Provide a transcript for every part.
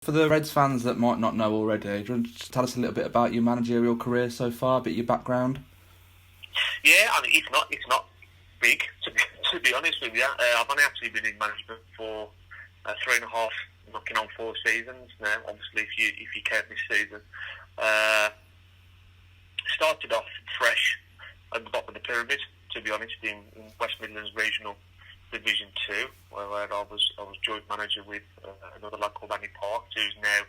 For the Reds fans that might not know already, do you want to just tell us a little bit about your managerial career so far, a bit of your background? Yeah, I mean, it's not big, to be honest with you. I've only actually been in management for 3.5, knocking on 4 seasons now, obviously, if you count this season. Started off fresh at the bottom of the pyramid, to be honest, in West Midlands Regional Division 2, where I was joint manager with another lad called Andy Park, who's now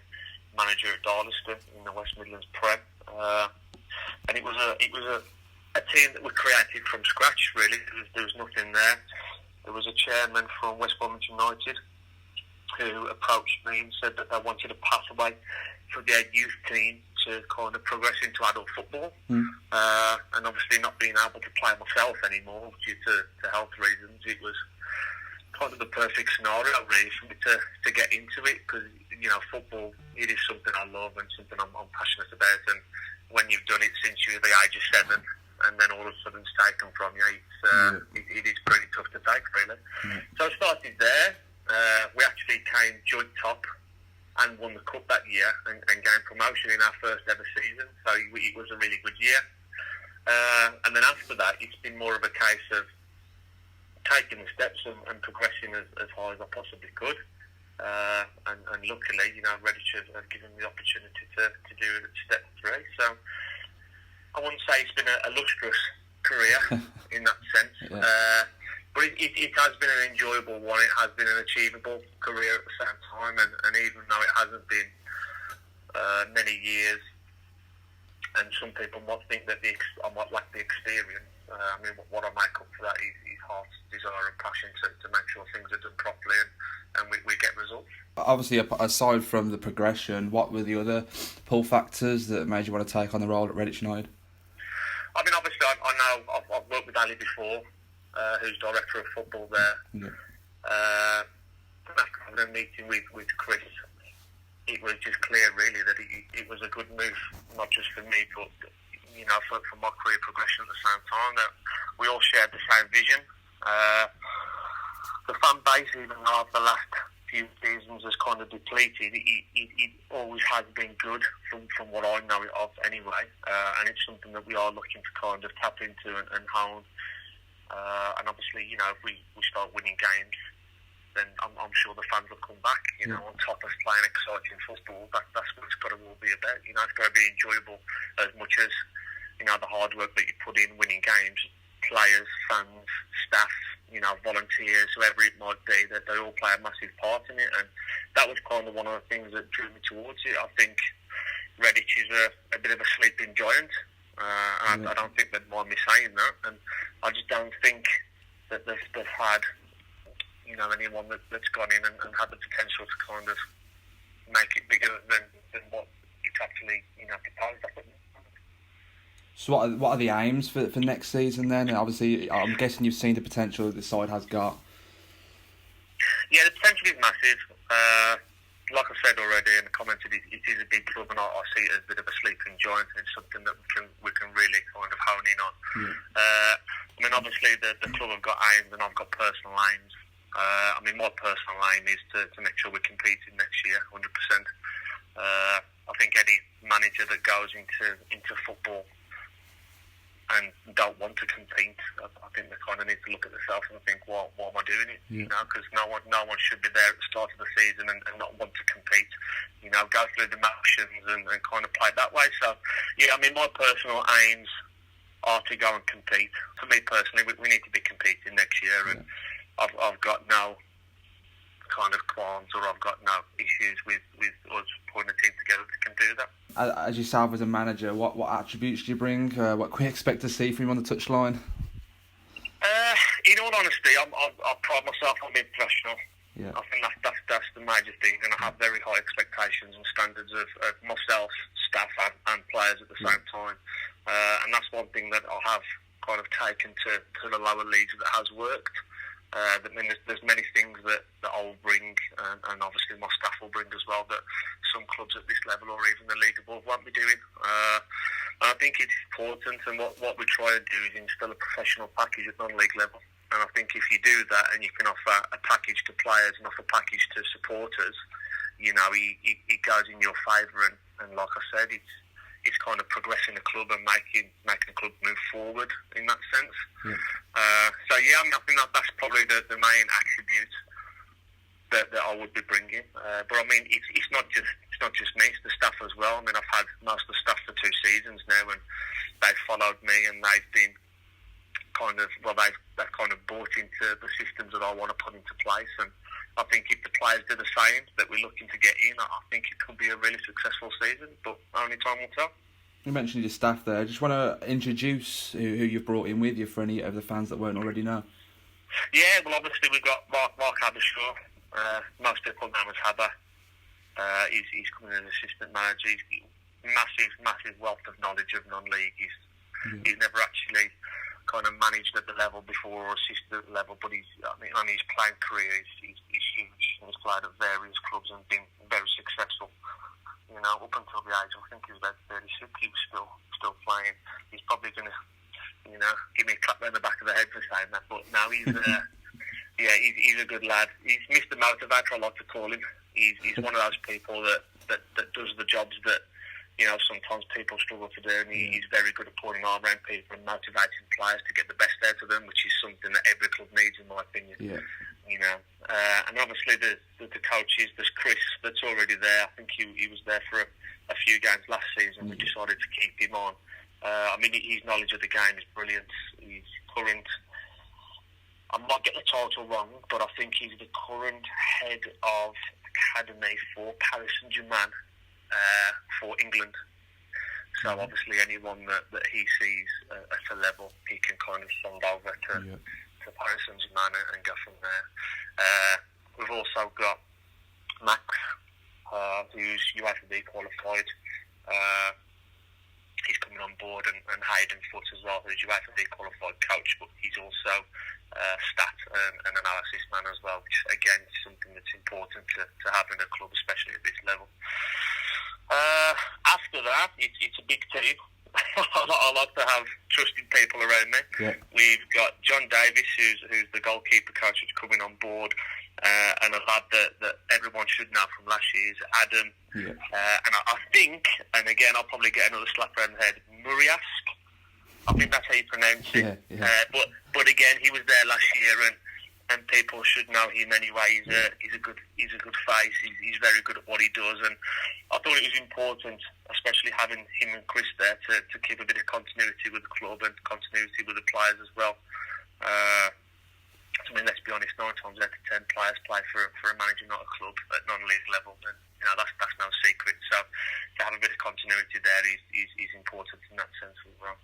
manager at Darlaston in the West Midlands Prem. And it was a team that we created from scratch, really. There was nothing there. There was a chairman from West Bromwich United who approached me and said that they wanted a pathway for their youth team to kind of progress into adult football. And obviously not being able to play myself anymore due to health reasons, it was kind of the perfect scenario really for me to get into it, because football, it is something I love and something I'm passionate about, and when you've done it since you're the age of 7 and then all of a sudden it's taken from you, it is pretty tough to take, really. So I started there. We actually came joint top and won the cup that year and gained promotion in our first ever season, so it was a really good year. And then after that, it's been more of a case of taking the steps and progressing as high as I possibly could. And luckily, Redditch have given me the opportunity to do it at step 3. So I wouldn't say it's been a lustrous career in that sense. But it has been an enjoyable one. It has been an achievable career at the same time. And even though it hasn't been many years, and some people might think that I might lack the experience, I mean, what I make up for that is heart's desire and passion to make sure things are done properly and we get results. Obviously, aside from the progression, what were the other pull factors that made you want to take on the role at Redditch United? I mean, obviously, I know I've worked with Ali before, who's director of football there. After having a meeting with Chris, it was just clear, really, that it was a good move, not just for me, but for my career progression at the same time, that we all shared the same vision. The fan base, even though the last few seasons has kind of depleted, it always has been good from what I know it of anyway, and it's something that we are looking to kind of tap into and hone. And obviously, if we start winning games, then I'm sure the fans will come back, on top of playing exciting football. That's what it's got to all be about. It's got to be enjoyable as much as, the hard work that you put in winning games. Players, fans, staff, volunteers, whoever it might be, that they all play a massive part in it. And that was kind of one of the things that drew me towards it. I think Redditch is a bit of a sleeping giant. And I don't think they'd mind me saying that. And I just don't think that they've had anyone that's gone in and had the potential to kind of make it bigger than what it's actually proposed. So what are the aims for next season then? Obviously, I'm guessing you've seen the potential that the side has got. Yeah, the potential is massive. Like I said already and commented, it is a big club, and I see it as a bit of a sleeping giant. It's something that we can really kind of hone in on. I mean, obviously the club have got aims and I've got personal aims. I mean, my personal aim is to make sure we're competing next year, 100%. I think any manager that goes into football and don't want to compete, I think they kind of need to look at themselves and think, why am I doing it? Because no one should be there at the start of the season and not want to compete. Go through the motions and kind of play that way. So, yeah, I mean, my personal aims are to go and compete. For me personally, we need to be competing next year, and I've got no kind of qualms, or I've got no issues with us putting a team together that can do that. As yourself as a manager, what attributes do you bring? What can we expect to see from you on the touchline? In all honesty, I pride myself on being professional. Yeah. I think that's the major thing, and I have very high expectations and standards of myself, staff, and players at the same time. And that's one thing that I have kind of taken to the lower leagues that has worked. I mean, there's many things that I'll bring, and obviously my staff will bring as well, that some clubs at this level or even the league above won't be doing. And I think it's important, and what we try to do is instill a professional package at non-league level. And I think if you do that and you can offer a package to players and offer a package to supporters, he goes in your favour, and like I said, it's kind of progressing the club and making the club move forward in that sense. Yeah. I think that's probably the main attribute that I would be bringing. But I mean, it's not just me; it's the staff as well. I mean, I've had most of the staff for 2 seasons now, and they've followed me, and they've been they've kind of bought into the systems that I want to put into place. And I think if the players do the same that we're looking to get in, I think it could be a really successful season. But only time will tell. You mentioned your staff there. I just want to introduce who you've brought in with you for any of the fans that won't already know. Yeah, well, obviously we've got Mark Habershaw. Most people know him as Haber. He's coming as assistant manager. He's massive wealth of knowledge of non-league. He's never actually kind of managed at the level before or assisted at the level, but on his playing career, he's huge. He's played at various clubs and been very successful. Up until the age, I think he was about 36, he was still playing. He's probably going to, give me a clap on the back of the head for saying that, but no, he's he's a good lad. He's Mr. Motivator, I like to call him. He's one of those people that does the jobs that sometimes people struggle to do, and he's very good at pulling arm around people and motivating players to get the best out of them, which is something that every club needs, in my opinion. Yeah. And obviously the coaches, there's Chris that's already there. I think he was there for a few games last season. We decided to keep him on. His knowledge of the game is brilliant. He's current. I might get the title wrong, but I think he's the current head of academy for Paris Saint-Germain for England. So obviously anyone that he sees at a level, he can kind of send over to Paris Saint-Germain and go from there. We've also got Max, who's UEFA qualified. He's coming on board, and Hayden Foot as well, who's UEFA qualified coach, but he's also stat and analysis man as well, which again is something that's important to have in a club, especially at this level. After that, it's a big team. I like to have trusted people around me. Yeah. We've got John Davis, who's the goalkeeper coach, who's coming on board, and a lad that everyone should know from last year is Adam. Yeah. And I think, and again, I'll probably get another slap around the head, Muriask. I think that's how you pronounce it. Yeah. But again, he was there last year, and people should know him anyway. He's a good face. He's very good at what he does, and I thought it was important, especially having him and Chris there, to keep a bit of continuity with the club and continuity with the players as well. Let's be honest, 9 times out of 10 players play for a manager, not a club, at non-league level, and that's no secret. So to have a bit of continuity there is important in that sense as well.